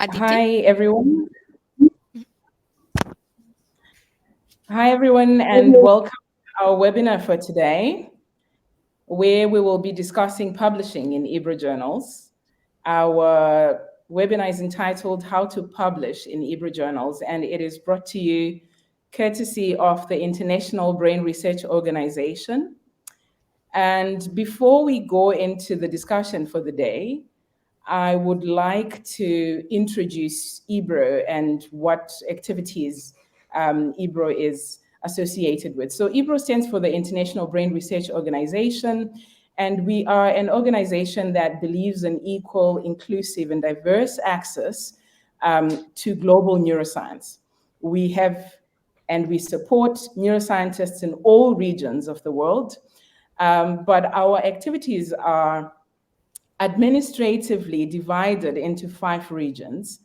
Hi, everyone. Hi, everyone, and welcome to our webinar for today, where we will be discussing publishing in IBRO Journals. Our webinar is entitled How to Publish in IBRO Journals, and it is brought to you courtesy of the International Brain Research Organization. And before we go into the discussion for the day, I would like to introduce IBRO and what activities IBRO is associated with. So IBRO stands for the International Brain Research Organization, and we are an organization that believes in equal, inclusive, and diverse access to global neuroscience. We have and we support neuroscientists in all regions of the world, but our activities are administratively divided into 5 regions,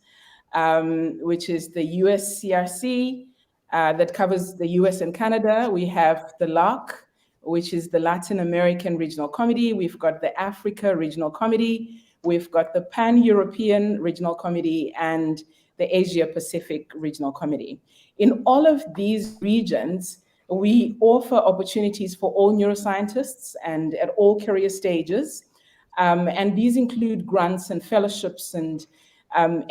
which is the US CRC, that covers the US and Canada. We have the LAC, which is the Latin American Regional Committee. We've got the Africa Regional Committee. We've got the Pan-European Regional Committee and the Asia Pacific Regional Committee. In all of these regions, we offer opportunities for all neuroscientists and at all career stages. And these include grants and fellowships and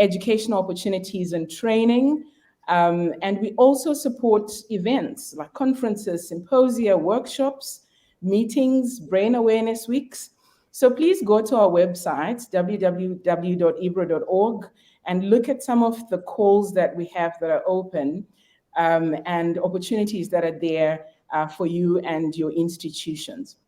educational opportunities and training. And we also support events like conferences, symposia, workshops, meetings, brain awareness weeks. So please go to our website, www.ibro.org, and look at some of the calls that we have that are open and opportunities that are there for you and your institutions.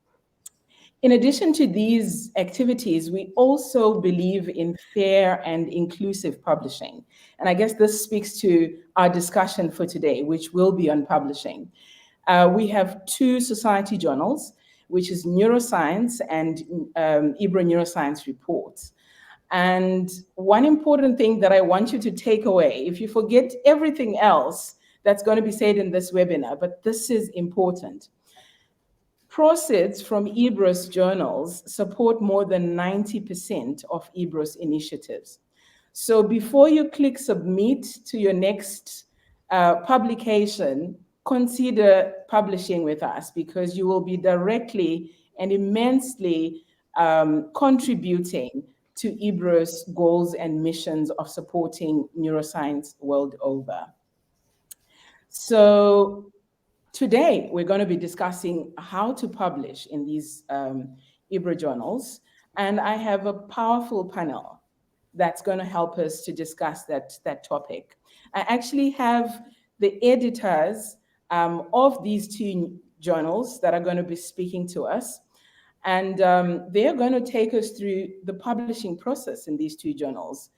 In addition to these activities, we also believe in fair and inclusive publishing. And I guess this speaks to our discussion for today, which will be on publishing. We have 2 society journals, which is Neuroscience and IBRO Neuroscience Reports. And one important thing that I want you to take away, if you forget everything else that's going to be said in this webinar, but this is important. Proceeds from IBRO's journals support more than 90% of IBRO's initiatives. So before you click submit to your next publication, consider publishing with us, because you will be directly and immensely contributing to IBRO's goals and missions of supporting neuroscience world over. So today, we're going to be discussing how to publish in these IBRO journals, and I have a powerful panel that's going to help us to discuss that topic. I actually have the editors of these 2 journals that are going to be speaking to us, and they're going to take us through the publishing process in these 2 journals.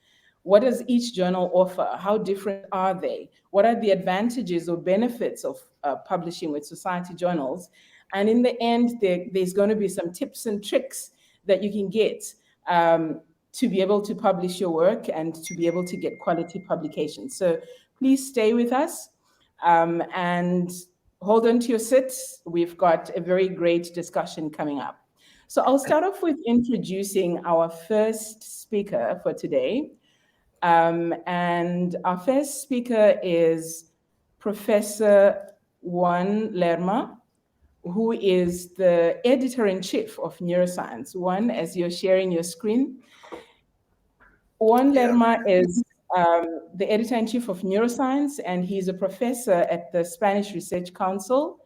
What does each journal offer? How different are they? What are the advantages or benefits of publishing with society journals? And in the end, there's going to be some tips and tricks that you can get to be able to publish your work and to be able to get quality publications. So please stay with us and hold on to your seats. We've got a very great discussion coming up. So I'll start off with introducing our first speaker for today. And our first speaker is Professor Juan Lerma, who is the editor-in-chief of Neuroscience. Juan, as you're sharing your screen, Juan Lerma is the editor-in-chief of Neuroscience, and he's a professor at the Spanish Research Council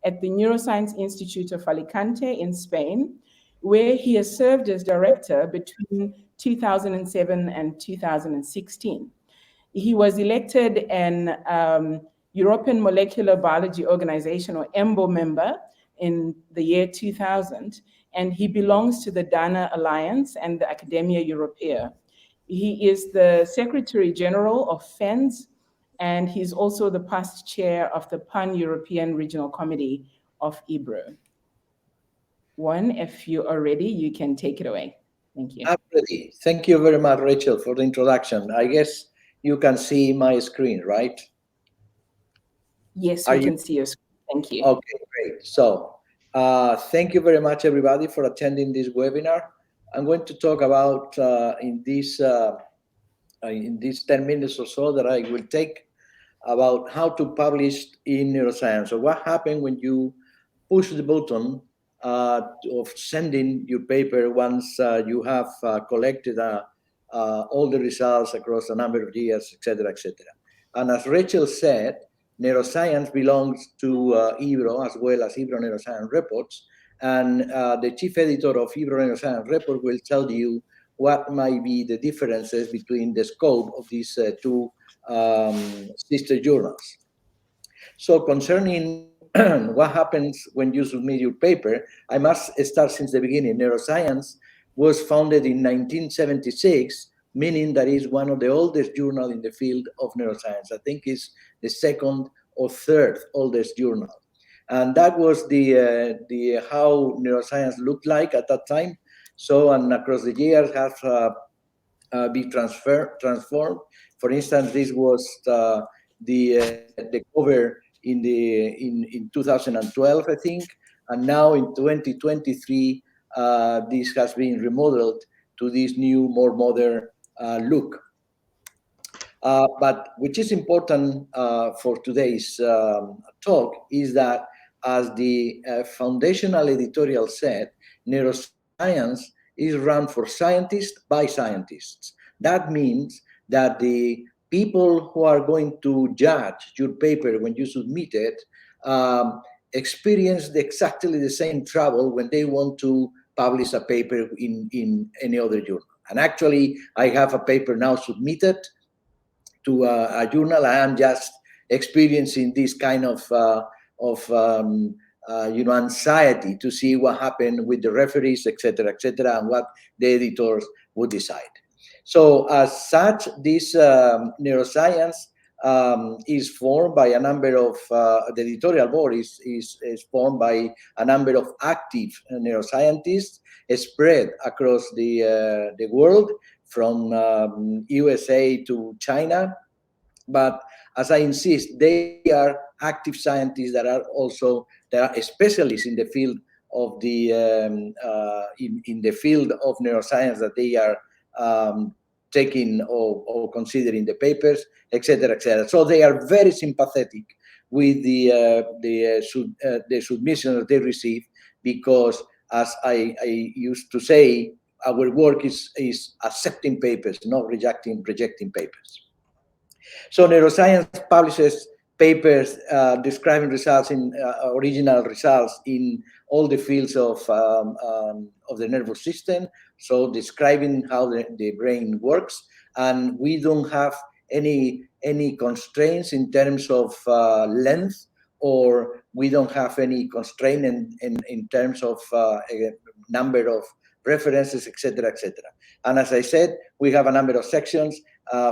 at the Neuroscience Institute of Alicante in Spain, where he has served as director between 2007 and 2016. He was elected an European Molecular Biology Organization, or EMBO member, in the year 2000, and he belongs to the DANA Alliance and the Academia Europaea. He is the Secretary General of FENS, and he's also the past chair of the Pan-European Regional Committee of IBRO. Juan, if you are ready, you can take it away. Thank you. I'm ready. Thank you very much, Rachel, for the introduction. I guess you can see my screen, right? Yes, we can see your screen. Thank you. Okay, great. So thank you very much, everybody, for attending this webinar. I'm going to talk about, in this in these 10 minutes or so that I will take about how to publish in neuroscience. So what happened when you push the button of sending your paper once you have collected all the results across a number of years, etc., etc. And as Rachael said, neuroscience belongs to IBRO as well as IBRO Neuroscience Reports. And the chief editor of IBRO Neuroscience Report will tell you what might be the differences between the scope of these two sister journals. So concerning what happens when you submit your paper, I must start since the beginning. Neuroscience was founded in 1976, meaning that it's one of the oldest journals in the field of neuroscience. I think it's the second or third oldest journal. And that was the how neuroscience looked like at that time. So, and across the years has been transformed. For instance, this was the cover in 2012, I think, and now in 2023, this has been remodeled to this new, more modern look. But which is important for today's talk is that, as the foundational editorial said, neuroscience is run for scientists by scientists. That means that the people who are going to judge your paper when you submit it experience exactly the same trouble when they want to publish a paper in any other journal. And actually, I have a paper now submitted to a journal. I am just experiencing this kind of anxiety to see what happened with the referees, etc., and what the editors would decide. So as such, this neuroscience is formed by a number of, the editorial board is formed by a number of active neuroscientists spread across the world, from USA to China. But as I insist, they are active scientists that are specialists in the field of the in the field of neuroscience that they are taking or considering the papers, etc., etc. So they are very sympathetic with the submissions that they receive, because, as I used to say, our work is accepting papers, not rejecting papers. So neuroscience publishes papers describing results in original results in all the fields of the nervous system. So describing how the brain works, and we don't have any constraints in terms of length, or we don't have any constraint in terms of number of references, etc., etc. And as I said, we have a number of sections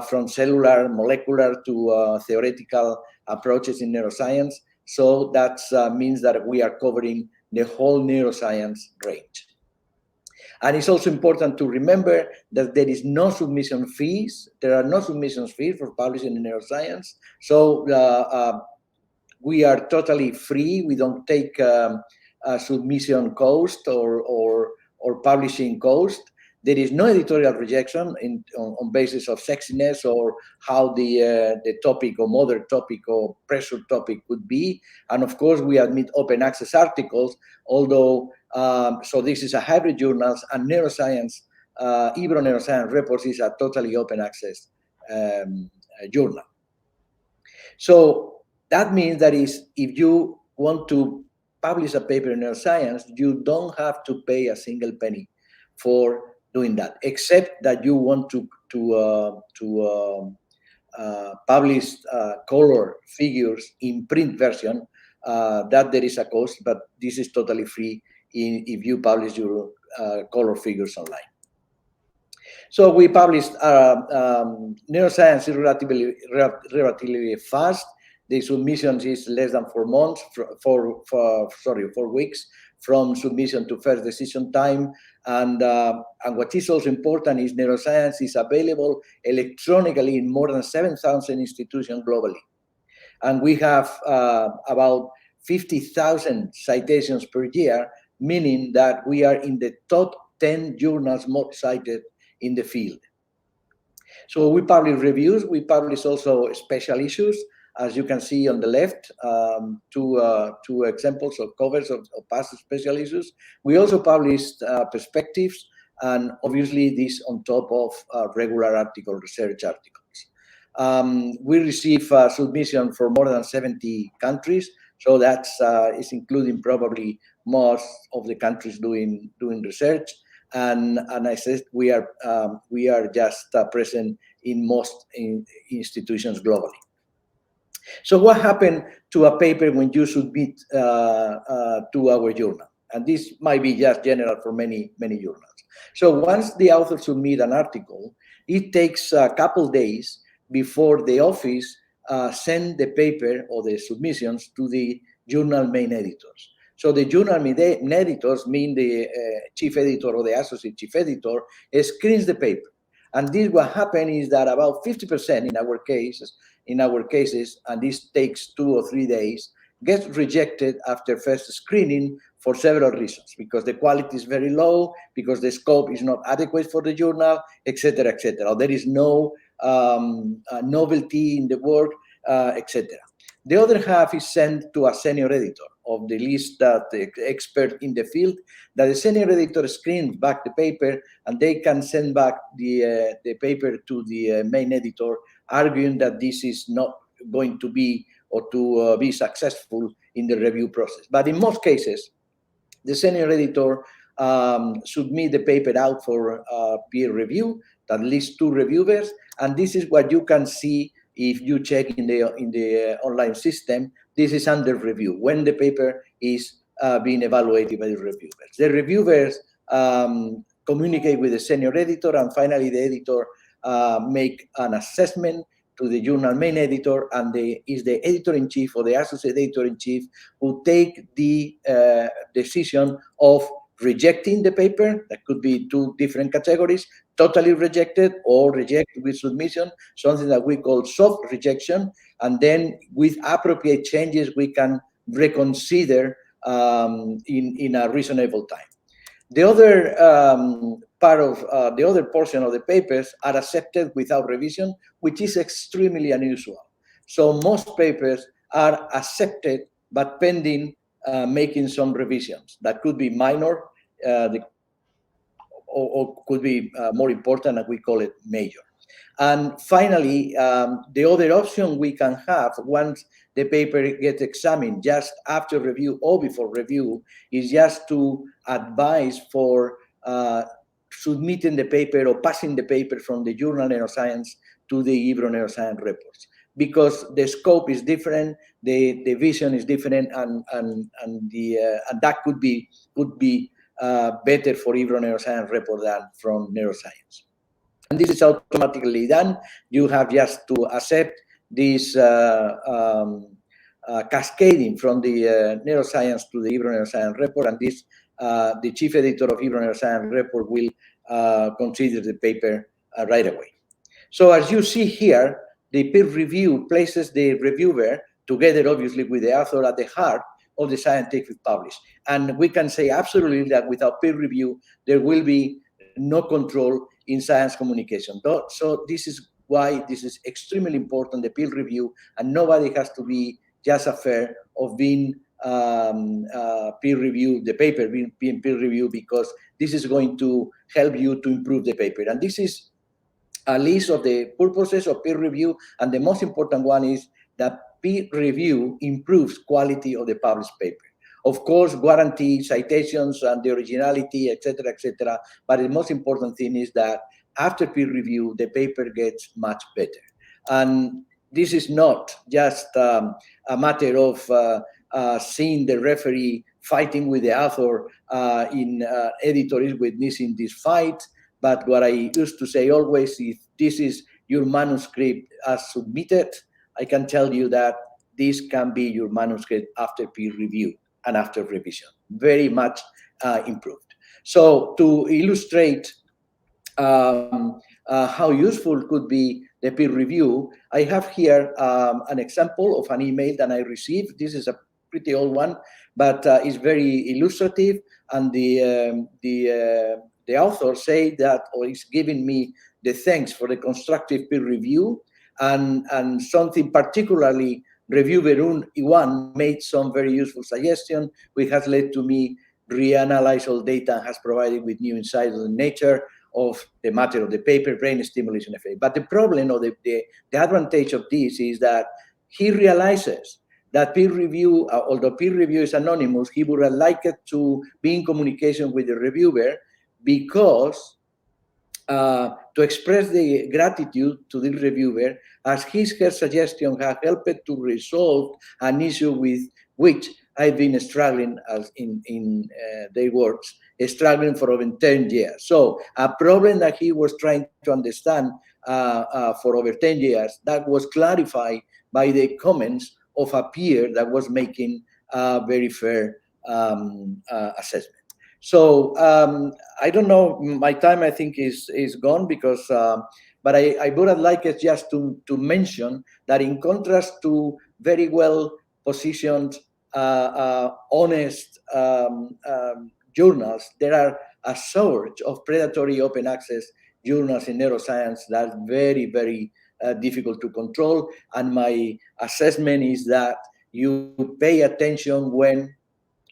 from cellular, molecular to theoretical approaches in neuroscience. So that means that we are covering the whole neuroscience range. And it's also important to remember that there is no submission fees. There are no submission fees for publishing in neuroscience. So we are totally free. We don't take a submission cost or publishing cost. There is no editorial rejection on basis of sexiness or how the topic or modern topic or pressure topic could be. And of course, we admit open access articles, although, so this is a hybrid journals, and neuroscience, IBRO Neuroscience Reports is a totally open access journal. So that means that if you want to publish a paper in neuroscience, you don't have to pay a single penny for doing that, except that you want to publish color figures in print version. That there is a cost, but this is totally free if you publish your color figures online. So we published neuroscience is relatively fast. The submissions is less than 4 months, 4 weeks from submission to first decision time. And what is also important is neuroscience is available electronically in more than 7,000 institutions globally. And we have about 50,000 citations per year, meaning that we are in the top 10 journals most cited in the field. So we publish reviews. We publish also special issues, as you can see on the left, two examples of covers of past special issues. We also published perspectives, and obviously this on top of regular research articles. We receive submission from more than 70 countries, so that's is including probably most of the countries doing research. And I said we are just present in most institutions globally. So what happened to a paper when you submit to our journal? And this might be just general for many journals. So once the author submit an article, it takes a couple days before the office send the paper or the submissions to the journal main editors. So the journal main editors mean the chief editor or the associate chief editor screens the paper. And this what happened is that about 50% in our cases, and this takes 2 or 3 days, gets rejected after first screening for several reasons, because the quality is very low, because the scope is not adequate for the journal, etc., etc. Or there is no novelty in the work, etc. The other half is sent to a senior editor of the list that the expert in the field, that the senior editor screens back the paper, and they can send back the paper to the main editor, arguing that this is not going to be or to be successful in the review process. But in most cases, the senior editor submit the paper out for peer review, at least 2 reviewers, and this is what you can see if you check in the online system. This is under review, when the paper is being evaluated by the reviewers. The reviewers communicate with the senior editor, and finally the editor make an assessment to the journal main editor, and is the editor-in-chief or the associate editor-in-chief who take the decision of rejecting the paper. That could be 2 different categories: totally rejected or rejected with submission, something that we call soft rejection. And then with appropriate changes, we can reconsider in a reasonable time. The other part of the other portion of the papers are accepted without revision, which is extremely unusual. So most papers are accepted, but pending making some revisions. That could be minor, or could be more important, and we call it major. And finally, the other option we can have once the paper gets examined, just after review or before review, is just to advise for submitting the paper or passing the paper from the journal Neuroscience to the IBRO Neuroscience reports, because the scope is different, the vision is different, and that could be better for IBRO Neuroscience report than from Neuroscience. And this is automatically done. You have just to accept this cascading from the Neuroscience to the IBRO Neuroscience report, and this the chief editor of IBRO Neuroscience report will consider the paper right away. So as you see here, the peer review places the reviewer together, obviously, with the author at the heart of the scientific publish. And we can say absolutely that without peer review, there will be no control in science communication. So this is why this is extremely important, the peer review, and nobody has to be just afraid of being peer reviewed, the paper being peer reviewed, because this is going to help you to improve the paper. And this is a list of the purposes of peer review, and the most important one is that peer review improves quality of the published paper. Of course, guarantee citations and the originality, etc., etc. But the most important thing is that after peer review, the paper gets much better. And this is not just a matter of seeing the referee fighting with the author in editor is witnessing this fight. But what I used to say always, if this is your manuscript as submitted, I can tell you that this can be your manuscript after peer review and after revision, very much improved. So to illustrate how useful could be the peer review, I have here an example of an email that I received. This is a pretty old one, but it's very illustrative, and the the author say that, or is giving me the thanks for the constructive peer review, and something particularly reviewer one made some very useful suggestion, which has led to me reanalyze all data and has provided with new insights on the nature of the matter of the paper, brain stimulation effect. But the problem, or the advantage of this, is that he realizes that peer review, although peer review is anonymous, he would have liked to be in communication with the reviewer, because to express the gratitude to the reviewer, as her suggestion has helped to resolve an issue with which I've been struggling, as in their words, struggling for over 10 years. So a problem that he was trying to understand for over 10 years, that was clarified by the comments of a peer that was making a very fair assessment. So I don't know, my time I think is gone, because, but I would have liked it just to mention that, in contrast to very well positioned, honest journals, there are a surge of predatory open access journals in neuroscience that's very, very difficult to control. And my assessment is that you pay attention when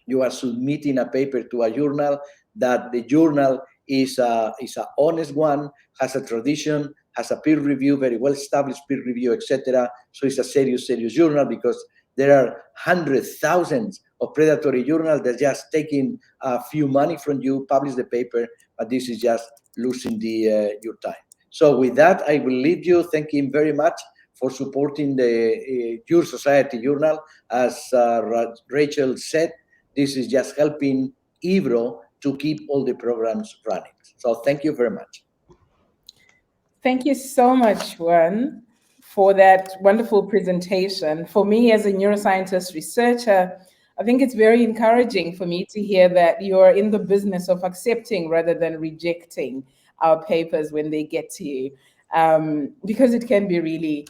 you are submitting a paper to a journal, that the journal is a honest one, has a tradition, has a peer review, very well established peer review, etc. So it's a serious journal, because there are hundreds, thousands of predatory journals that just taking a few money from you, publish the paper, but this is just losing your time. So with that, I will leave you. Thank you very much for supporting the Your Society Journal. As Rachael said, this is just helping IBRO to keep all the programs running. So thank you very much. Thank you so much, Juan, for that wonderful presentation. For me, as a neuroscientist researcher, I think it's very encouraging for me to hear that you're in the business of accepting rather than rejecting our papers when they get to you, because it can be really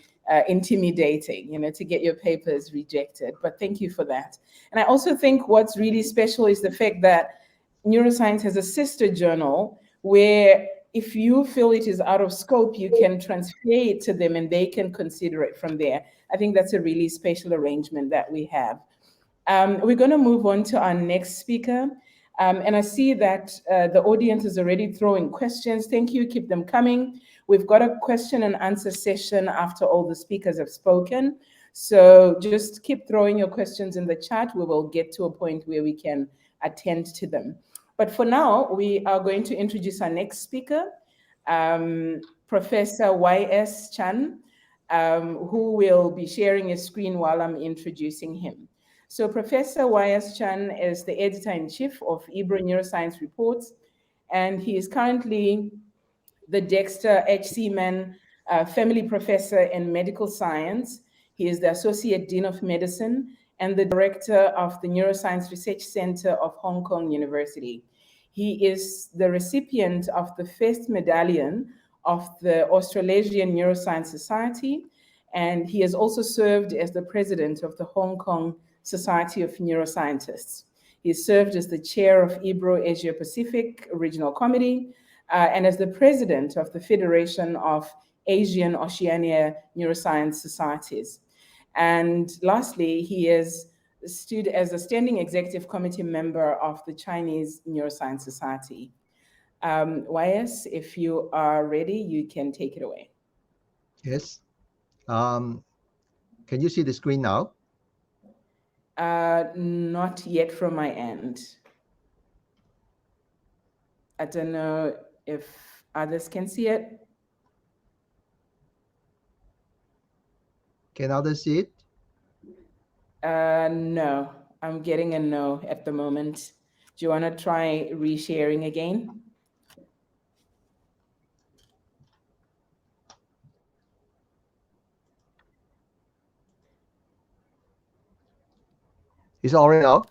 intimidating, to get your papers rejected. But thank you for that. And I also think what's really special is the fact that Neuroscience has a sister journal where, if you feel it is out of scope, you can transfer it to them and they can consider it from there. I think that's a really special arrangement that we have. We're going to move on to our next speaker. And I see that the audience is already throwing questions. Thank you. Keep them coming. We've got a question and answer session after all the speakers have spoken. So just keep throwing your questions in the chat. We will get to a point where we can attend to them. But for now, we are going to introduce our next speaker, Professor Y.S. Chan, who will be sharing his screen while I'm introducing him. So Professor Y.S. Chan is the editor-in-chief of IBRO Neuroscience Reports, and he is currently the Dexter H. Seaman Family Professor in Medical Science. He is the Associate Dean of Medicine and the Director of the Neuroscience Research Center of Hong Kong University. He is the recipient of the first medallion of the Australasian Neuroscience Society, and he has also served as the president of the Hong Kong Society of Neuroscientists. He served as the chair of IBRO Asia Pacific Regional Committee and as the president of the Federation of Asian Oceania Neuroscience Societies. And lastly, he is stood as a standing executive committee member of the Chinese Neuroscience Society. YS, if you are ready, you can take it away. Yes. Can you see the screen now? Not yet from my end. I don't know if others can see it. Can others see it? No, I'm getting a no at the moment. Do you want to try resharing again? It's all right now?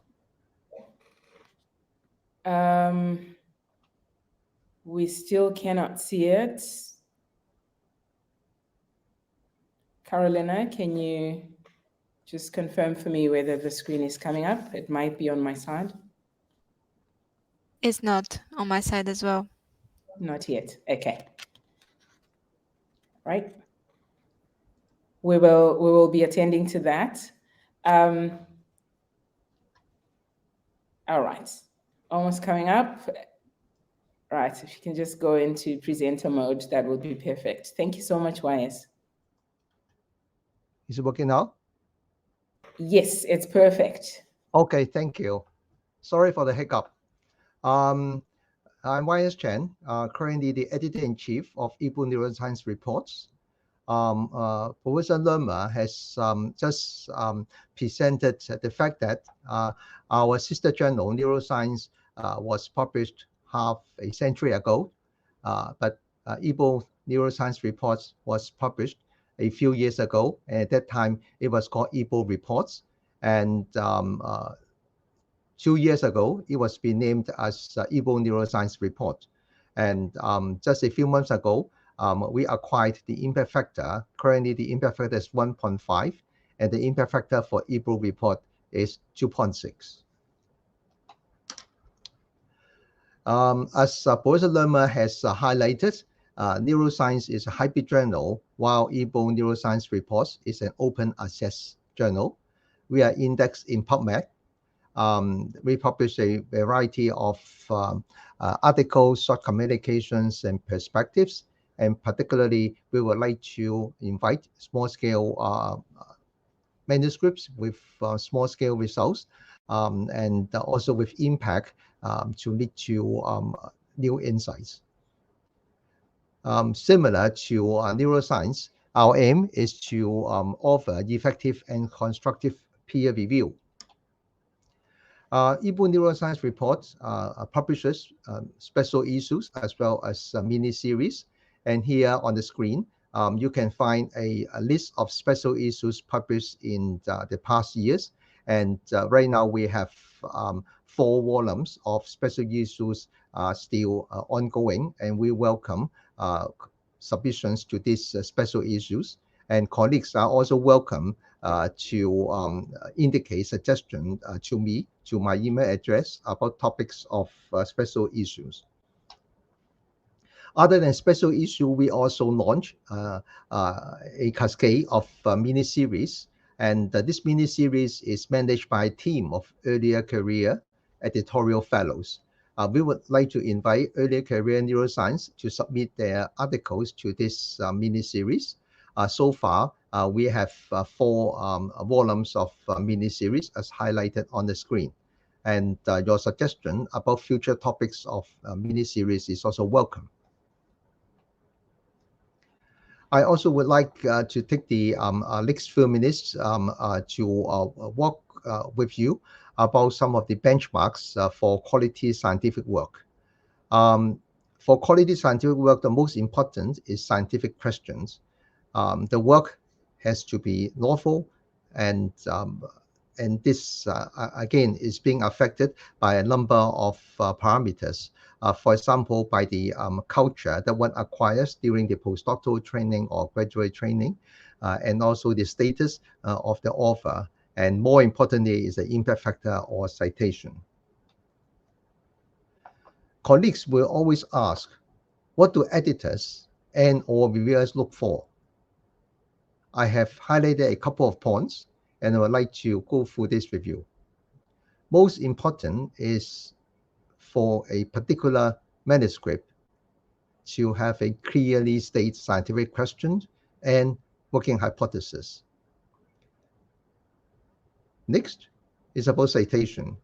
We still cannot see it. Carolina, can you just confirm for me whether the screen is coming up? It might be on my side. It's not on my side as well. Not yet. Okay. Right. We will be attending to that. All right. Almost coming up. Right. If you can just go into presenter mode, that would be perfect. Thank you so much, YS. Is it working now? Yes, it's perfect. Okay, thank you. Sorry for the hiccup. I'm YS Chen, currently the editor-in-chief of IBRO Neuroscience Reports. Professor Lerma has just presented the fact that our sister journal, Neuroscience, was published half a century ago, but IBRO Neuroscience Reports was published a few years ago, and at that time it was called IBRO Reports, and 2 years ago it was renamed as IBRO Neuroscience Report, and just a few months ago we acquired the impact factor. Currently, the impact factor is 1.5, and the impact factor for IBRO report is 2.6. As Professor Lerma has highlighted, Neuroscience is a hybrid journal, while IBRO Neuroscience Reports is an open access journal. We are indexed in PubMed. We publish a variety of articles, short communications, and perspectives. And particularly, we would like to invite small-scale manuscripts with small-scale results, and also with impact to lead to new insights. Similar to neuroscience, our aim is to offer effective and constructive peer review. IBRO Neuroscience Reports publishes special issues as well as mini-series. And here on the screen, you can find a list of special issues published in the past years. And right now we have 4 volumes of special issues still ongoing, and we welcome submissions to these special issues. And colleagues are also welcome to indicate suggestion to me, to my email address about topics of special issues. Other than special issue, we also launch a cascade of mini-series. And this mini-series is managed by a team of earlier career editorial fellows. We would like to invite earlier career neuroscience to submit their articles to this mini-series. So far, we have 4 volumes of mini-series as highlighted on the screen. And your suggestion about future topics of mini-series is also welcome. I also would like to take the next few minutes to walk with you about some of the benchmarks for quality scientific work. For quality scientific work, the most important is scientific questions. The work has to be lawful, and this again is being affected by a number of parameters. For example, by the culture that one acquires during the postdoctoral training or graduate training, and also the status of the author, and more importantly is the impact factor or citation. Colleagues will always ask, what do editors and/or reviewers look for? I have highlighted a couple of points, and I would like to go through this review. Most important is for a particular manuscript to have a clearly stated scientific question and working hypothesis. Next is about citation.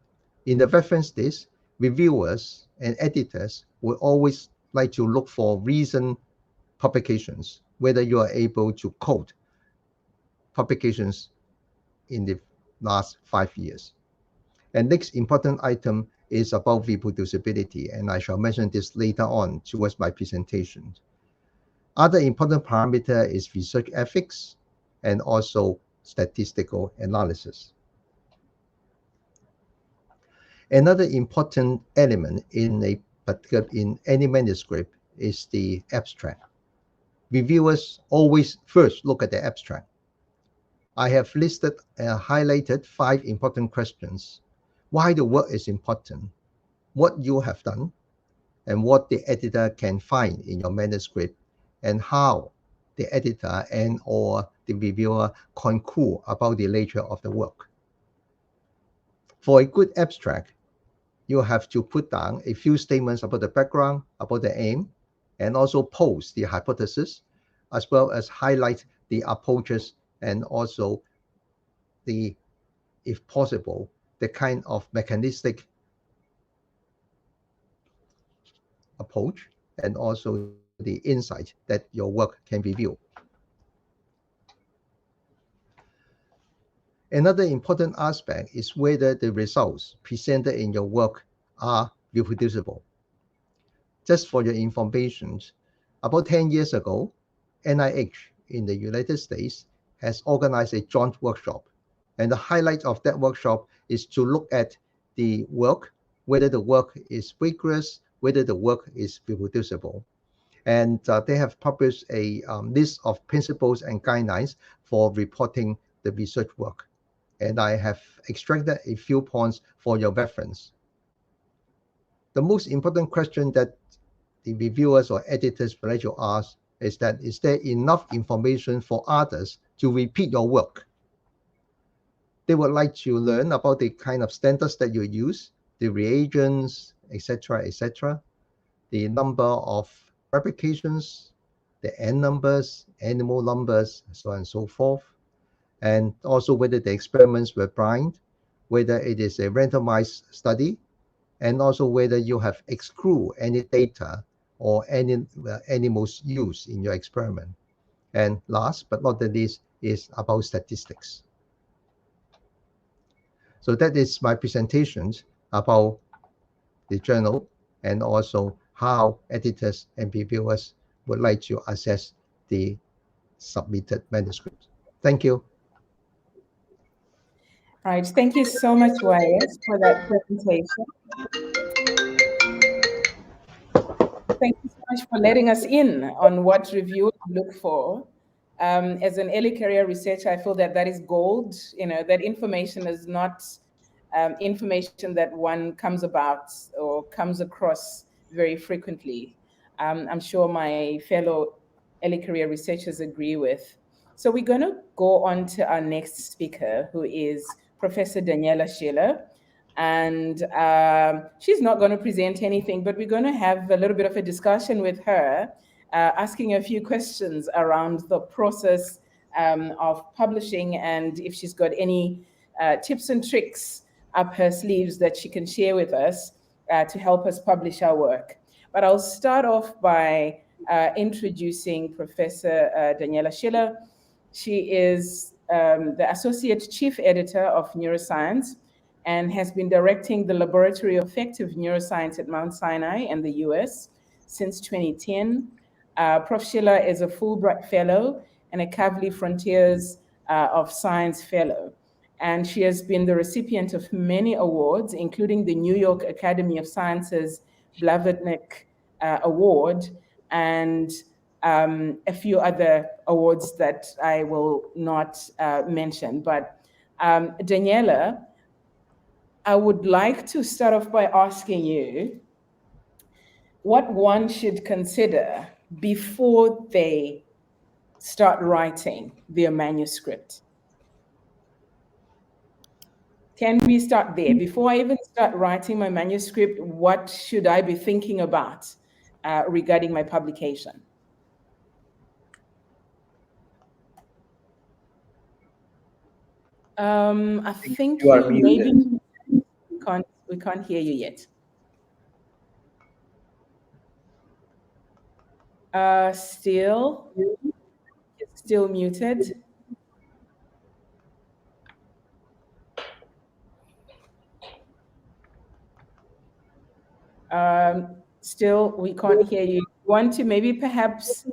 In the reference list, reviewers and editors will always like to look for recent publications, whether you are able to quote publications in the last 5 years. And next important item is about reproducibility, and I shall mention this later on towards my presentation. Other important parameter is research ethics and also statistical analysis. Another important element in any manuscript is the abstract. Reviewers always first look at the abstract. I have listed and highlighted 5 important questions. Why the work is important, what you have done, and what the editor can find in your manuscript, and how the editor and or the reviewer conclude about the nature of the work. For a good abstract, you have to put down a few statements about the background, about the aim, and also pose the hypothesis, as well as highlight the approaches and also the, if possible, the kind of mechanistic approach and also the insight that your work can reveal. Another important aspect is whether the results presented in your work are reproducible. Just for your information, about 10 years ago, NIH in the United States has organized a joint workshop. And the highlight of that workshop is to look at the work, whether the work is rigorous, whether the work is reproducible. And they have published a list of principles and guidelines for reporting the research work. And I have extracted a few points for your reference. The most important question that the reviewers or editors would like to ask is that, is there enough information for others to repeat your work? They would like to learn about the kind of standards that you use, the reagents, etc., the number of replications, the N numbers, animal numbers, so on and so forth, and also whether the experiments were blind, whether it is a randomized study, and also whether you have excluded any data or any animals used in your experiment. And last but not the least is about statistics. So that is my presentation about the journal and also how editors and reviewers would like to assess the submitted manuscript. Thank you. Right. Thank you so much, YS, for that presentation. Thank you so much for letting us in on what reviewers look for. As an early career researcher, I feel that that is gold. You know, that information is not information that one comes about or comes across very frequently. I'm sure my fellow early career researchers agree with. So we're going to go on to our next speaker, who is Professor Daniela Schiller. And she's not going to present anything, but we're going to have a little bit of a discussion with her, asking a few questions around the process of publishing, and if she's got any tips and tricks up her sleeves that she can share with us to help us publish our work. But I'll start off by introducing Professor Daniela Schiller. She is the Associate Chief Editor of Neuroscience and has been directing the Laboratory of Effective Neuroscience at Mount Sinai in the US since 2010. Prof. Schiller is a Fulbright Fellow and a Kavli Frontiers of Science Fellow. And she has been the recipient of many awards, including the New York Academy of Sciences Blavatnik Award and a few other awards that I will not mention. But Daniela, I would like to start off by asking you what one should consider before they start writing their manuscript. Can we start there? Before I even start writing my manuscript, what should I be thinking about regarding my publication? I think You are maybe muted. we can't hear you yet. Still muted. Still, we can't hear you. Want to maybe perhaps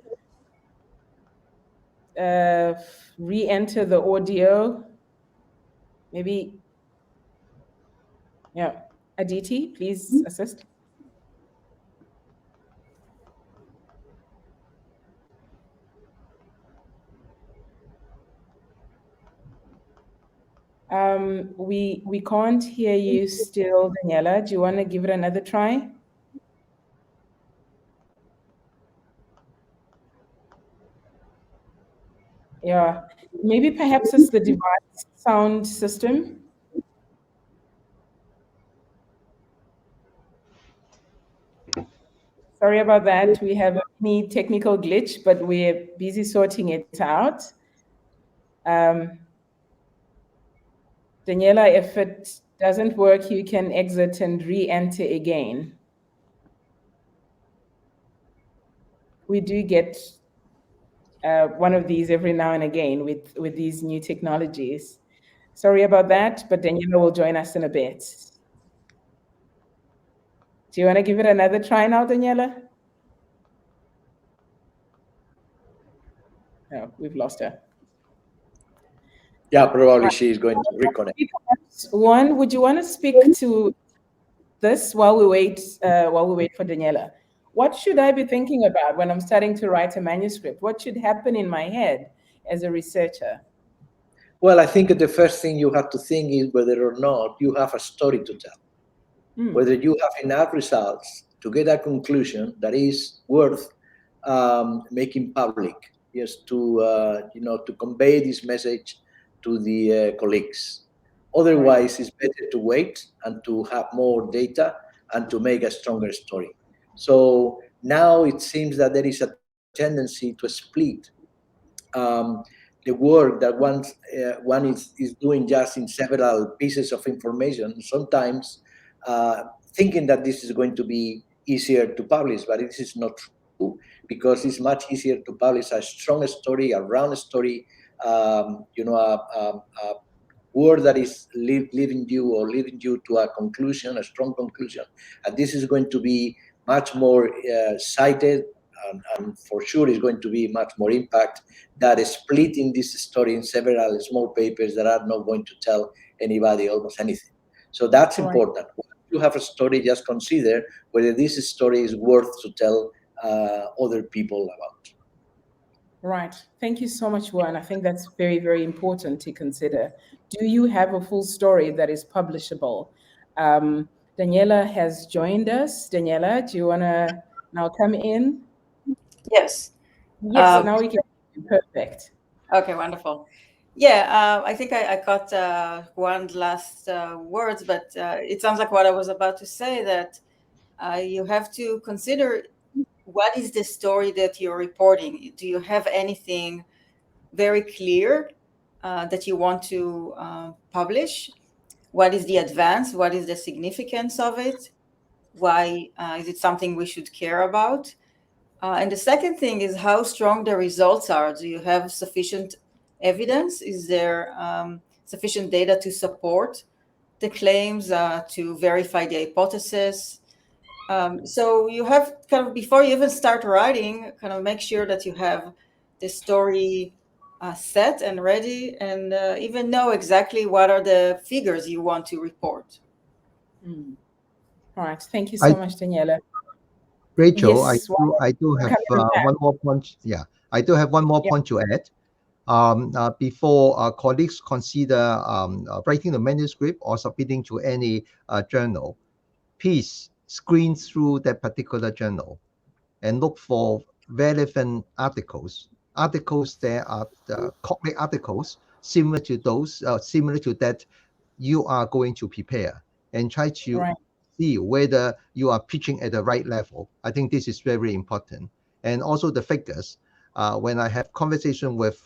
re-enter the audio? Maybe, yeah. Aditi, please assist. We can't hear you still, Daniela. Do you want to give it another try? Yeah, maybe perhaps it's the device sound system. Sorry about that. We have a mini technical glitch, but we're busy sorting it out. Daniela, if it doesn't work, you can exit and re-enter again. We do get one of these every now and again with these new technologies. Sorry about that, but Daniela will join us in a bit. Do you want to give it another try now, Daniela? No, we've lost her. Yeah, probably she is going to reconnect. Juan, would you want to speak to this while we wait for Daniela? What should I be thinking about when I'm starting to write a manuscript? What should happen in my head as a researcher? Well, I think the first thing you have to think is whether or not you have a story to tell, whether you have enough results to get a conclusion that is worth making public, just to to convey this message to the colleagues. Otherwise, it's better to wait and to have more data and to make a stronger story. So now it seems that there is a tendency to split the work that one is doing just in several pieces of information, sometimes thinking that this is going to be easier to publish, but this is not true, because it's much easier to publish a strong story, a round story, a word that is leading you to a conclusion, a strong conclusion, and this is going to be much more cited, and for sure is going to be much more impact than splitting this story in several small papers that are not going to tell anybody almost anything. So that's important. When you have a story, just consider whether this story is worth to tell other people about. Right. Thank you so much, Juan. I think that's very, very important to consider. Do you have a full story that is publishable? Daniela has joined us. Daniela, do you want to now come in? Yes. Yes, now we can. Perfect. Okay, wonderful. Yeah, I think I caught Juan's last words, but it sounds like what I was about to say, that you have to consider what is the story that you're reporting. Do you have anything very clear that you want to publish? What is the advance? What is the significance of it? Why is it something we should care about? And the second thing is how strong the results are. Do you have sufficient evidence? Is there sufficient data to support the claims, to verify the hypothesis? So you have kind of, before you even start writing, kind of make sure that you have the story set and ready, and even know exactly what are the figures you want to report. All right. Thank you so much, Daniela. Rachel, Yes, I do have one more point. Yeah, I do have one more point to add. Before colleagues consider writing the manuscript or submitting to any journal, please screen through that particular journal and look for relevant articles that are corporate articles similar to that you are going to prepare, and try to see whether you are pitching at the right level. I think this is very important. And also the figures. When I have conversation with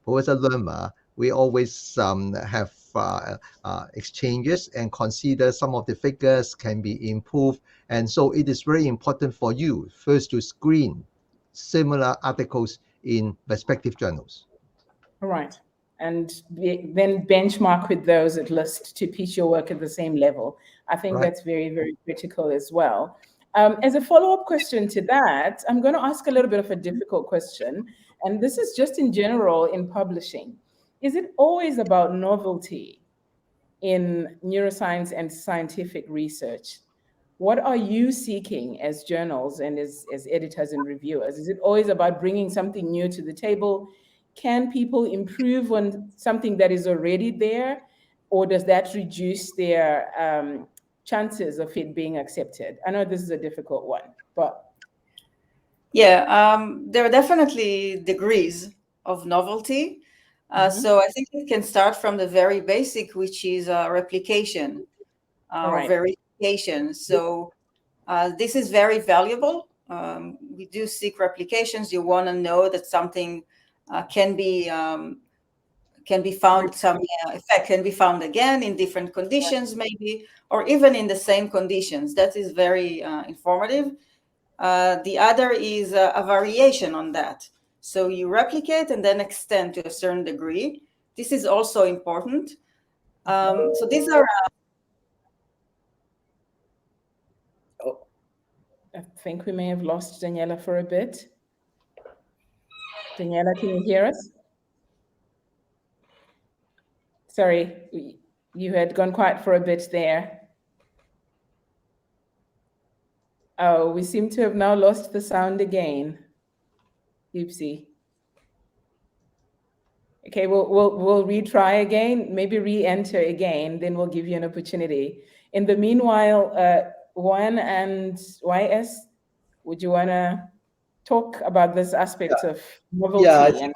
Professor Lerma, we always have exchanges and consider some of the figures can be improved. And so it is very important for you first to screen similar articles in respective journals. All right. And then benchmark with those at least to pitch your work at the same level. I think that's very, very critical as well. As a follow-up question to that, I'm going to ask a little bit of a difficult question. And this is just in general in publishing. Is it always about novelty in neuroscience and scientific research? What are you seeking as journals and as editors and reviewers? Is it always about bringing something new to the table? Can people improve on something that is already there? Or does that reduce their chances of it being accepted? I know this is a difficult one, but. Yeah, there are definitely degrees of novelty. So I think it can start from the very basic, which is replication or verification. So this is very valuable. We do seek replications. You want to know that something can be found, some effect can be found again in different conditions, maybe, or even in the same conditions. That is very informative. The other is a variation on that. So you replicate and then extend to a certain degree. This is also important. So these are. I think we may have lost Daniela for a bit. Daniela, can you hear us? Sorry, you had gone quiet for a bit there. Oh, we seem to have now lost the sound again. Oopsie. Okay, we'll retry again, maybe re-enter again, then we'll give you an opportunity. In the meanwhile, Juan and YS, would you want to talk about this aspect of novelty? Yeah, I think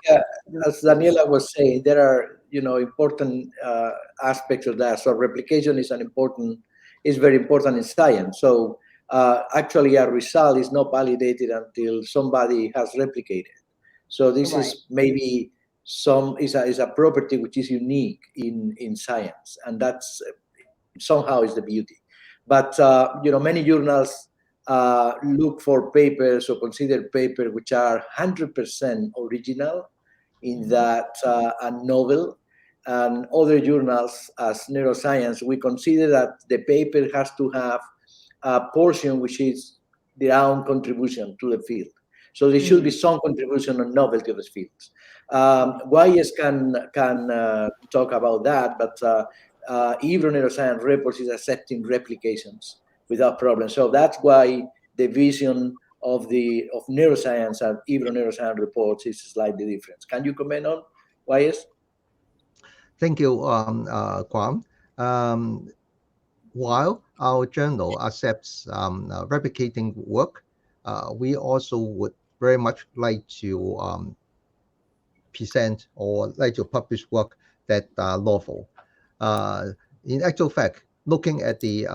as Daniela was saying, there are important aspects of that. So replication is very important in science. So actually, a result is not validated until somebody has replicated. So this is maybe is a property which is unique in science, and that's somehow is the beauty. But many journals look for papers or consider papers which are 100% original in that a novel, and other journals as Neuroscience, we consider that the paper has to have a portion which is their own contribution to the field. So there should be some contribution on novelty of the fields. YS can talk about that, but IBRO Neuroscience reports is accepting replications without problem. So that's why the vision of neuroscience and IBRO Neuroscience reports is slightly different. Can you comment on YS? Thank you, Juan. While our journal accepts replicating work, we also would very much like to present or like to publish work that are lawful. In actual fact, looking at the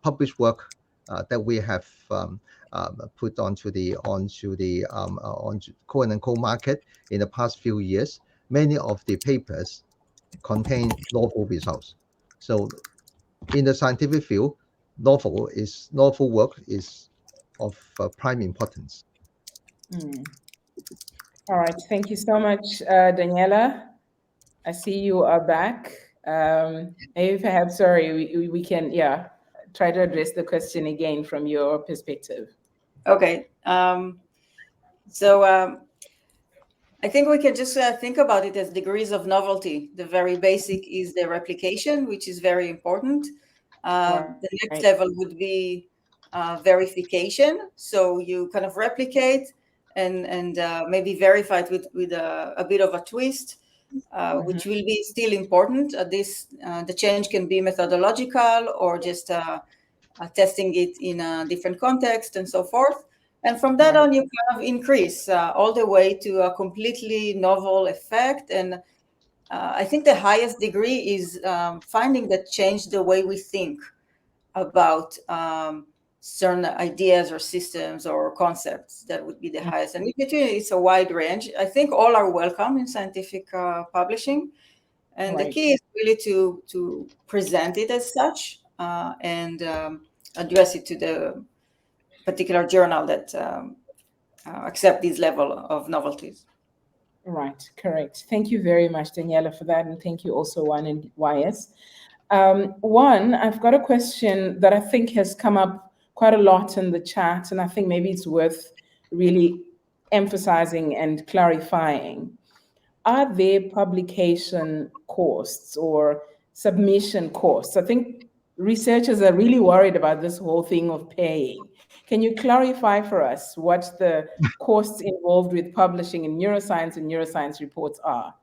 published work that we have put onto the quote unquote market in the past few years, many of the papers contain lawful results. So in the scientific field, lawful work is of prime importance. All right, thank you so much, Daniela. I see you are back. Maybe perhaps, sorry, we can, try to address the question again from your perspective. Okay. So I think we can just think about it as degrees of novelty. The very basic is the replication, which is very important. The next level would be verification. So you kind of replicate and maybe verify it with a bit of a twist, which will be still important. The change can be methodological or just testing it in a different context and so forth. And from that on, you kind of increase all the way to a completely novel effect. And I think the highest degree is finding that change the way we think about certain ideas or systems or concepts. That would be the highest. And in between, it's a wide range. I think all are welcome in scientific publishing. And the key is really to present it as such and address it to the particular journal that accept this level of novelties. Right, correct. Thank you very much, Daniela, for that. And thank you also, Juan and YS. Juan, I've got a question that I think has come up quite a lot in the chat, and I think maybe it's worth really emphasizing and clarifying. Are there publication costs or submission costs? I think researchers are really worried about this whole thing of paying. Can you clarify for us what the costs involved with publishing in neuroscience and neuroscience reports are?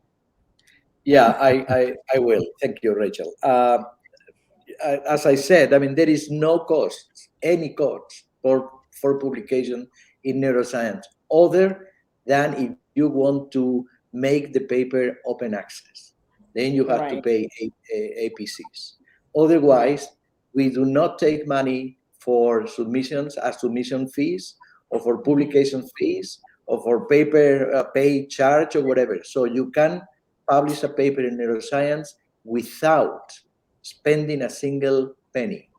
Yeah, I will. Thank you, Rachel. As I said, I mean, there is no cost, any cost for publication in neuroscience, other than if you want to make the paper open access. Then you have to Right. pay APCs. Otherwise, we do not take money for submissions as submission fees or for publication fees or for paper pay charge or whatever. So you can publish a paper in neuroscience without spending a single penny.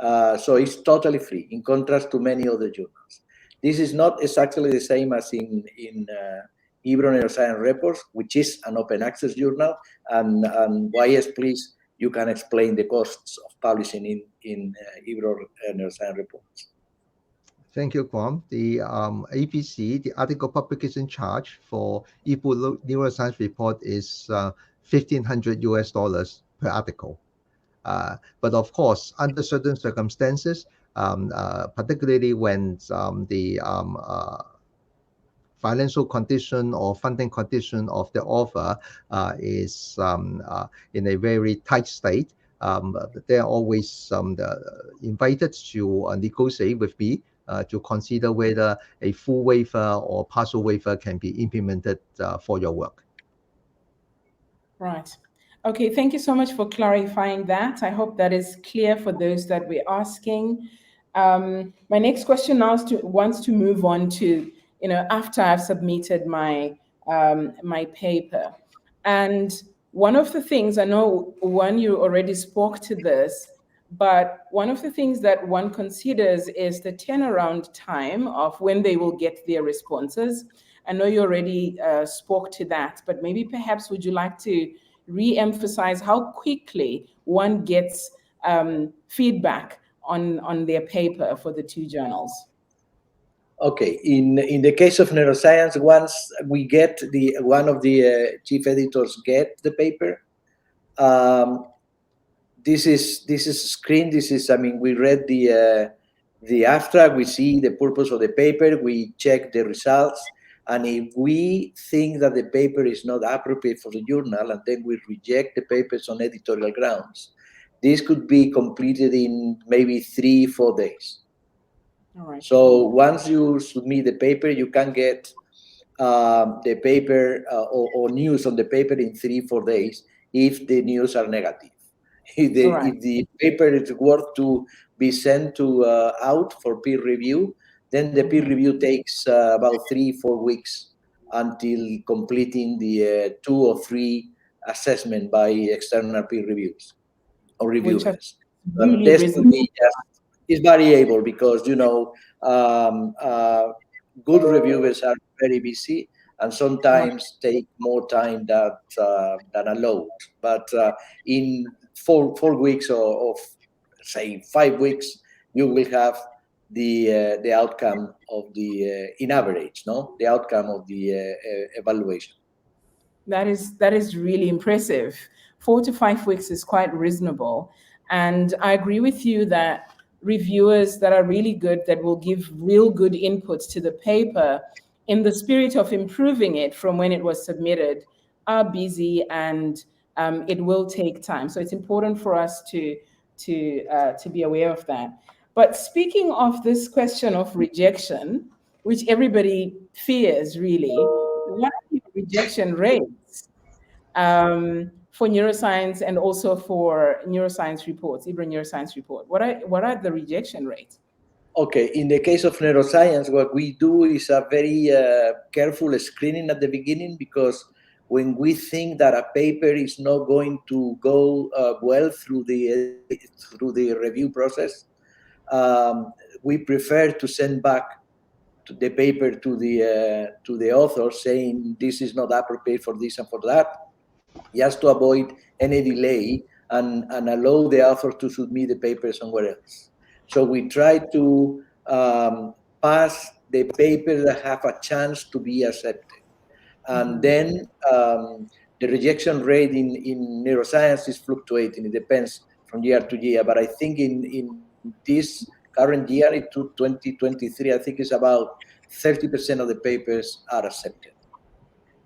So it's totally free, in contrast to many other journals. This is not exactly the same as in IBRO Neuroscience Reports, which is an open access journal. And YS, please, you can explain the costs of publishing in IBRO Neuroscience Reports. Thank you, Juan. The APC, the article publication charge for IBRO Neuroscience report is $1,500 per article. But of course, under certain circumstances, particularly when the financial condition or funding condition of the author is in a very tight state, they're always invited to negotiate with me to consider whether a full waiver or partial waiver can be implemented for your work. Right. Okay, thank you so much for clarifying that. I hope that is clear for those that we're asking. My next question now wants to move on to, after I've submitted my my paper. And one of the things, I know, Juan, you already spoke to this, but one of the things that one considers is the turnaround time of when they will get their responses. I know you already spoke to that, but maybe perhaps would you like to re-emphasize how quickly one gets feedback on their paper for the two journals? Okay, in the case of neuroscience, once we get one of the chief editors get the paper, this is screened. We read the abstract, we see the purpose of the paper, we check the results, and if we think that the paper is not appropriate for the journal, and then we reject the papers on editorial grounds, this could be completed in maybe 3-4 days. All right. So once you submit the paper, you can get the paper or news on the paper in 3-4 days if the news are negative. If the paper is worth to be sent to out for peer review, then the peer review takes about 3-4 weeks until completing the 2 or 3 assessment by external peer reviews or reviewers. Really This could be is variable because good reviewers are very busy and sometimes take more time than a load. But in 4 weeks or say 5 weeks, you will have the outcome of the in average, the outcome of the evaluation. That is really impressive. 4 to 5 weeks is quite reasonable. And I agree with you that reviewers that are really good, that will give real good inputs to the paper in the spirit of improving it from when it was submitted, are busy, and it will take time. So it's important for us to be aware of that. But speaking of this question of rejection, which everybody fears really, what are the rejection rates for neuroscience and also for neuroscience reports, IBRO Neuroscience report? What are the rejection rates? Okay, in the case of neuroscience, what we do is a very careful screening at the beginning, because when we think that a paper is not going to go well through the review process, we prefer to send back the paper to the author saying this is not appropriate for this and for that, just to avoid any delay and allow the author to submit the paper somewhere else. So we try to pass the papers that have a chance to be accepted. And then the rejection rate in neuroscience is fluctuating. It depends from year to year. But I think in this current year, in 2023, I think it's about 30% of the papers are accepted.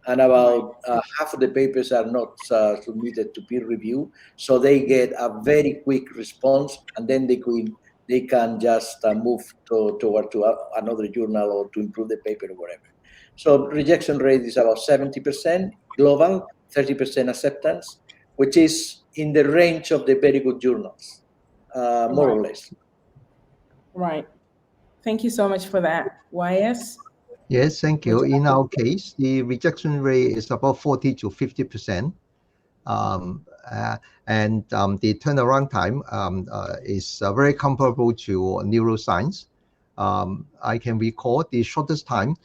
And about half of the papers are not submitted to peer review. So they get a very quick response, and then they they can just move toward another journal or to improve the paper or whatever. So rejection rate is about 70% global, 30% acceptance, which is in the range of the very good journals, more or less. Right. Thank you so much for that. YS? Yes, thank you. In our case, the rejection rate is about 40 to 50%. And the turnaround time is very comparable to neuroscience. I can recall the shortest time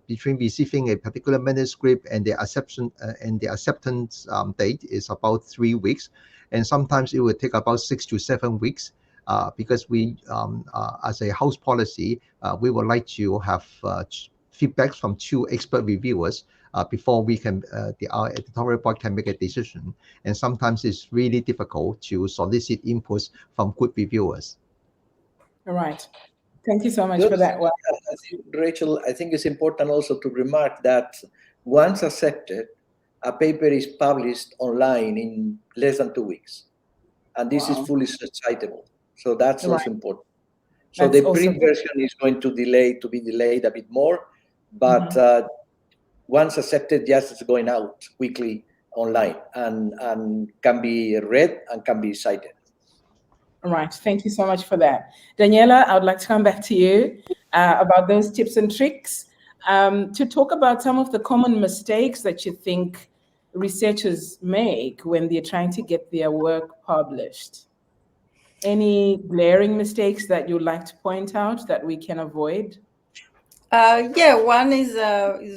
between receiving a particular manuscript and the acceptance date is about 3 weeks, and sometimes it will take about 6 to 7 weeks. Because we, as a house policy, we would like to have feedbacks from 2 expert reviewers before we can, our editorial board can make a decision. And sometimes it's really difficult to solicit inputs from good reviewers. All right. Thank you so much for that. Well, Rachel, I think it's important also to remark that once accepted, a paper is published online in less than 2 weeks. And this is fully citable. So that's also important. So That's the print version is going to be delayed a bit more, but once accepted, yes, it's going out quickly online and can be read and can be cited. All right. Thank you so much for that. Daniela, I would like to come back to you about those tips and tricks to talk about some of the common mistakes that you think researchers make when they're trying to get their work published. Any glaring mistakes that you'd like to point out that we can avoid? Yeah, one is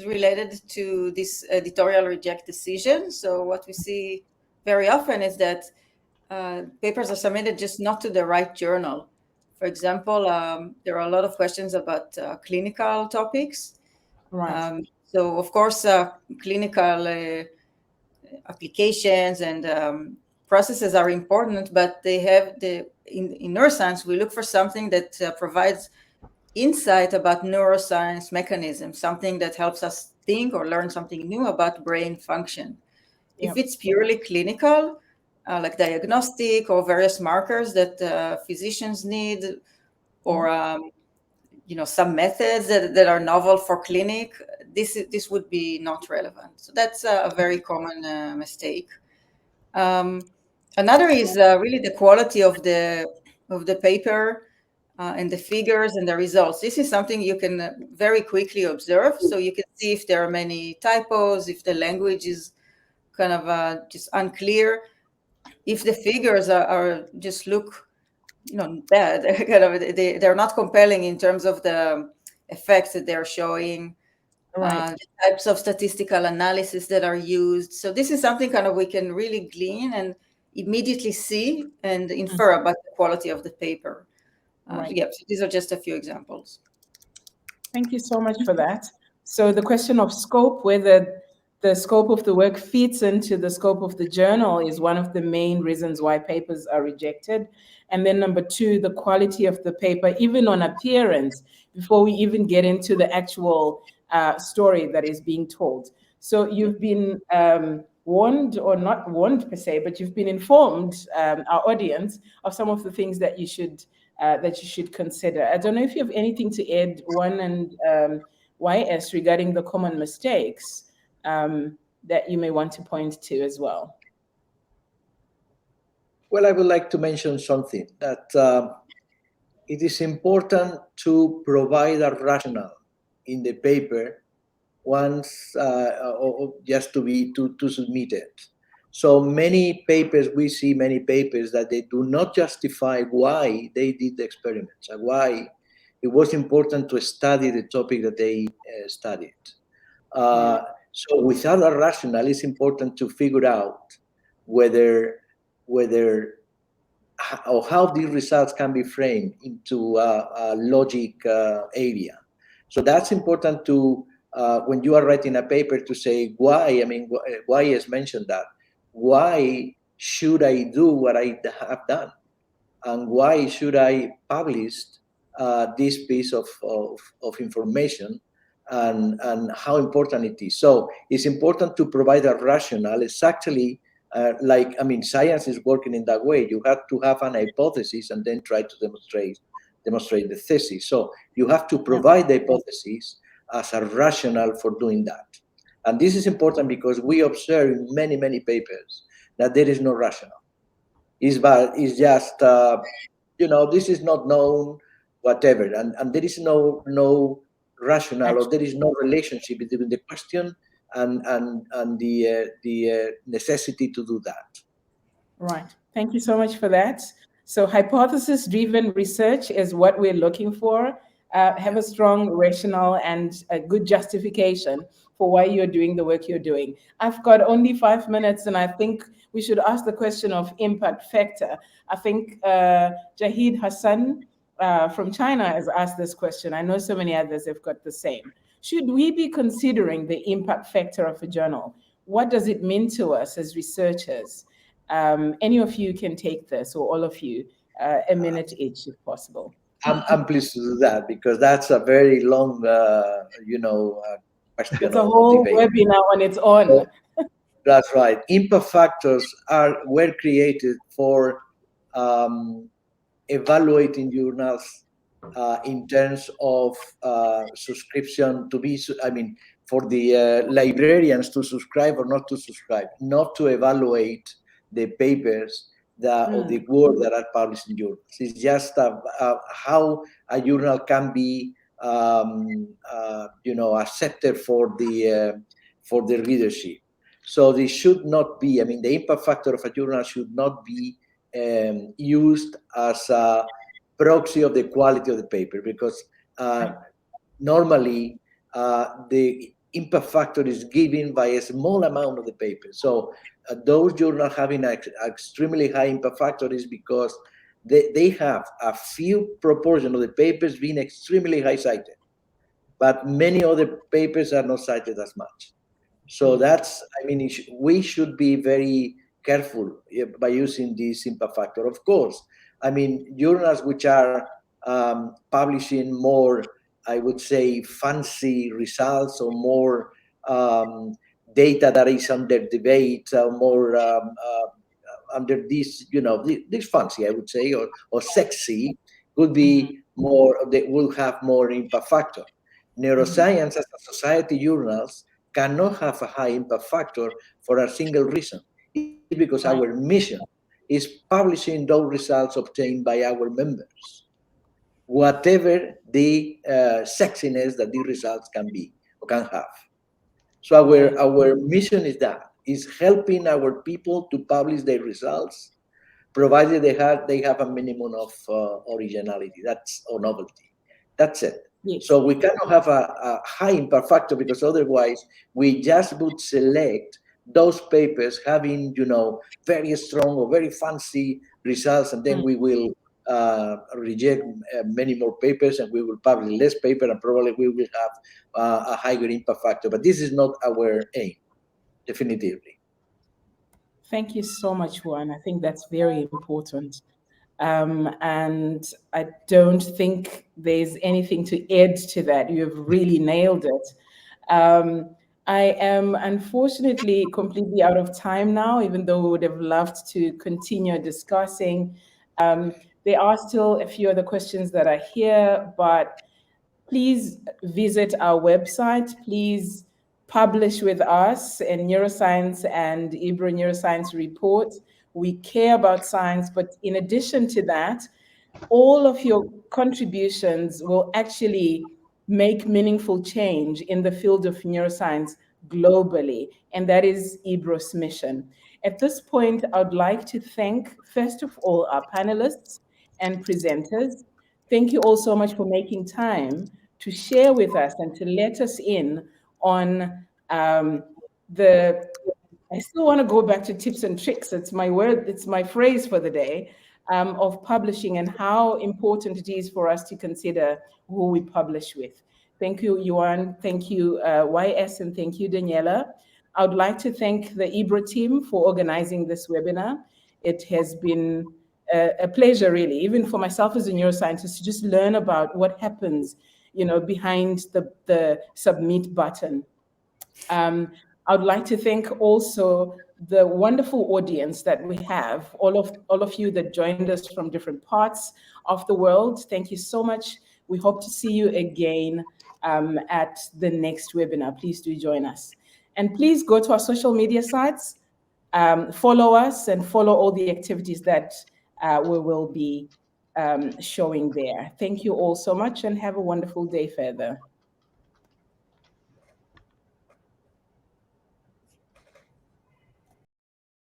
related to this editorial reject decision. So what we see very often is that papers are submitted just not to the right journal. For example, there are a lot of questions about clinical topics. Right. So of course, clinical applications and processes are important, but they have in neuroscience, we look for something that provides insight about neuroscience mechanisms, something that helps us think or learn something new about brain function. If it's purely clinical, like diagnostic or various markers that physicians need, or some methods that are novel for clinic, this would be not relevant. So that's a very common mistake. Another is really the quality of the paper and the figures and the results. This is something you can very quickly observe. So you can see if there are many typos, if the language is kind of just unclear, if the figures are just look bad, kind of they're not compelling in terms of the effects that they're showing, the types of statistical analysis that are used. So this is something kind of we can really glean and immediately see and infer about the quality of the paper. So these are just a few examples. Thank you so much for that. So the question of scope, whether the scope of the work fits into the scope of the journal, is one of the main reasons why papers are rejected. And then number 2, the quality of the paper, even on appearance, before we even get into the actual story that is being told. So you've been warned, or not warned per se, but you've been informed, our audience, of some of the things that you should consider. I don't know if you have anything to add, Juan and YS, regarding the common mistakes that you may want to point to as well. Well, I would like to mention something, that it is important to provide a rationale in the paper once, or just to submit it. So many papers, we see many papers that they do not justify why they did the experiments and why it was important to study the topic that they studied. So without a rationale, it's important to figure out whether or how these results can be framed into a logic area. So that's important to, when you are writing a paper, to say why. I mean, why has mentioned that. Why should I do what I have done? And why should I publish this piece of information, and how important it is? So it's important to provide a rationale exactly Science is working in that way. You have to have an hypothesis and then try to demonstrate the thesis. So you have to provide the hypothesis as a rationale for doing that. And this is important because we observe in many, many papers that there is no rationale. It's just, this is not known, whatever. And there is no rationale, or there is no relationship between the question and the necessity to do that. Right. Thank you so much for that. So hypothesis-driven research is what we're looking for. Have a strong rationale and a good justification for why you're doing the work you're doing. I've got only 5 minutes, and I think we should ask the question of impact factor. I think Jahid Hassan from China has asked this question. I know so many others have got the same. Should we be considering the impact factor of a journal? What does it mean to us as researchers? Any of you can take this, or all of you, a minute each, if possible. I'm pleased to do that, because that's a very long, question. It's a whole webinar on its own. So, that's right. Impact factors were created for evaluating journals in terms of subscription for the librarians to subscribe or not to subscribe, not to evaluate the papers or the work that are published in journals. It's just how a journal can be, accepted for the readership. So this should not be. The impact factor of a journal should not be used as a proxy of the quality of the paper, because normally the impact factor is given by a small amount of the paper. So those journals having an extremely high impact factor is because they have a few proportion of the papers being extremely high cited, but many other papers are not cited as much. So we should be very careful by using this impact factor. Of course, journals which are publishing more, I would say, fancy results, or more data that is under debate, more under this, this fancy, I would say, or sexy, could be more. They will have more impact factor. Neuroscience as a society journals cannot have a high impact factor for a single reason. It's because our mission is publishing those results obtained by our members, whatever the sexiness that these results can be or can have. So our mission is helping our people to publish their results, provided they have a minimum of originality, or novelty. That's it. Yes. So we cannot have a high impact factor, because otherwise we just would select those papers having, very strong or very fancy results, and then we will reject many more papers, and we will publish less paper, and probably we will have a higher impact factor. But this is not our aim, definitively. Thank you so much, Juan. I think that's very important. And I don't think there's anything to add to that. You have really nailed it. I am unfortunately completely out of time now, even though we would have loved to continue discussing. There are still a few other questions that are here, but please visit our website. Please publish with us in Neuroscience and IBRO Neuroscience Report. We care about science, but in addition to that, all of your contributions will actually make meaningful change in the field of neuroscience globally, and that is IBRO's mission. At this point, I would like to thank, first of all, our panelists and presenters. Thank you all so much for making time to share with us and to let us in on I still want to go back to tips and tricks. It's my word, it's my phrase for the day, of publishing, and how important it is for us to consider who we publish with. Thank you, Juan. Thank you, YS, and thank you, Daniela. I would like to thank the IBRO team for organizing this webinar. It has been a pleasure, really, even for myself as a neuroscientist, to just learn about what happens, behind the submit button. I would like to thank also the wonderful audience that we have, all of you that joined us from different parts of the world. Thank you so much. We hope to see you again at the next webinar. Please do join us. And please go to our social media sites, follow us, and follow all the activities that we will be showing there. Thank you all so much, and have a wonderful day further.